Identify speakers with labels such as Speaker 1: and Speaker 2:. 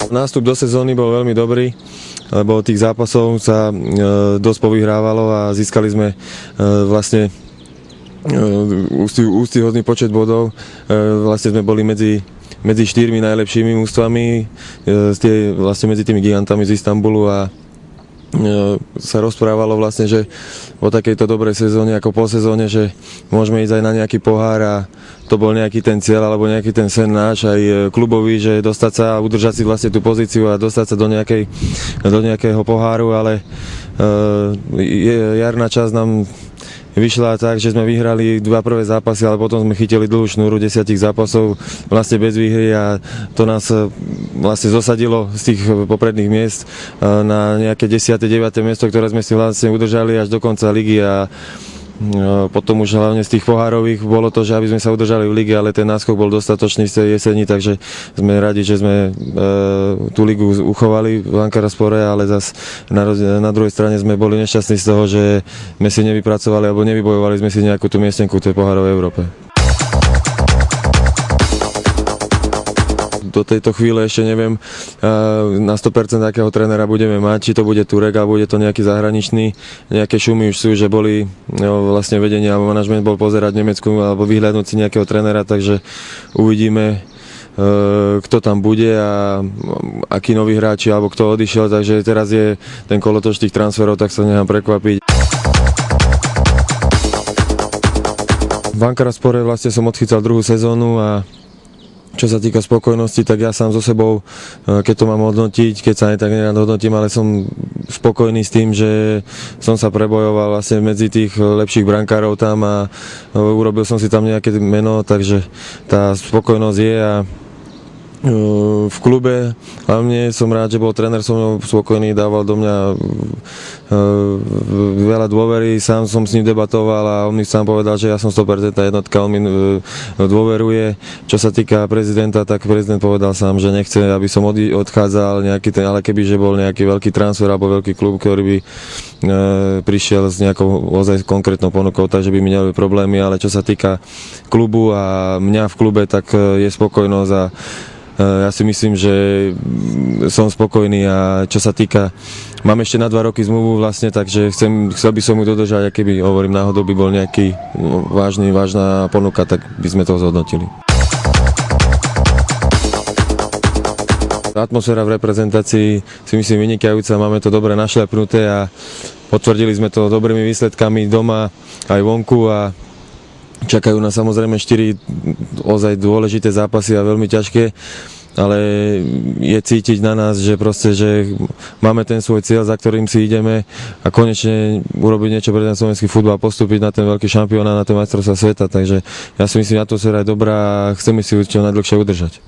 Speaker 1: Nástup do sezóny bol veľmi dobrý, lebo tých zápasov sa dosť povyhrávalo a získali sme vlastne úctyhodný počet bodov. Vlastne sme boli medzi 4 najlepšími mužstvami, vlastne medzi tými gigantami z Istanbulu a sa rozprávalo vlastne, že o takejto dobrej sezóne ako po sezóne, že môžeme ísť aj na nejaký pohár a to bol nejaký ten cieľ alebo nejaký ten sen náš aj klubový, že dostať sa a udržať si vlastne tú pozíciu a dostať sa do nejakého poháru, ale jarná časť nám vyšla tak, že sme vyhrali 2 prvé zápasy, ale potom sme chytili dlhú šnúru 10 zápasov vlastne bez výhry a to nás vlastne zosadilo z tých popredných miest na nejaké 10. 9. miesto, ktoré sme si vlastne udržali až do konca ligy a potom už hlavne z tých pohárových bolo to, že aby sme sa udržali v lige, ale ten náskok bol dostatočný z tej jeseni, takže sme radi, že sme tú ligu uchovali v Ankaraspore, ale zase na druhej strane sme boli nešťastní z toho, že sme si nevypracovali alebo nevybojovali sme si nejakú tú miestenku v tej pohárovej Európe. Do tejto chvíle ešte neviem na 100% akého trénera budeme mať, či to bude Turek a bude to nejaký zahraničný. Nejaké šumy už sú, že boli vlastne vedenie alebo manažment bol pozerať v Nemecku alebo vyhľadnúť si nejakého trénera, takže uvidíme, kto tam bude a akí noví hráči alebo kto odišiel, takže teraz je ten kolotoč tých transferov, tak sa nechám prekvapiť. V Ankaraspore vlastne som odchytal druhú sezónu a čo sa týka spokojnosti, tak ja sám so sebou, keď to mám hodnotiť, keď sa aj tak nerad hodnotím, ale som spokojný s tým, že som sa prebojoval vlastne medzi tých lepších brankárov tam a urobil som si tam nejaké meno, takže tá spokojnosť je a v klube hlavne som rád, že bol tréner so mnou spokojný, dával do mňa veľa dôvery, sám som s ním debatoval a on mi sám povedal, že ja som 100% jednotka, on mi dôveruje. Čo sa týka prezidenta, tak prezident povedal sám, že nechce, aby som odchádzal nejaký ten, ale keby že bol nejaký veľký transfer alebo veľký klub, ktorý by prišiel s nejakou ozaj konkrétnou ponukou, takže by mi nemali problémy, ale čo sa týka klubu a mňa v klube, tak je spokojnosť a ja si myslím, že som spokojný a čo sa týka, mám ešte na 2 roky zmluvu vlastne, takže chcel by som ju dodržať, a keby, hovorím, náhodou by bol nejaký vážna ponuka, tak by sme to zhodnotili. Atmosféra v reprezentácii si myslím vynikajúca, máme to dobre našľapnuté a potvrdili sme to dobrými výsledkami doma aj vonku a čakajú nás samozrejme 4 ozaj dôležité zápasy a veľmi ťažké, ale je cítiť na nás, že proste, že máme ten svoj cieľ, za ktorým si ideme a konečne urobiť niečo pre ten slovenský futbal a postúpiť na ten veľký šampionát, na ten majstrovstvá sveta, takže ja si myslím, že atmosféra je dobrá a chceme si ju čo najdlhšie udržať.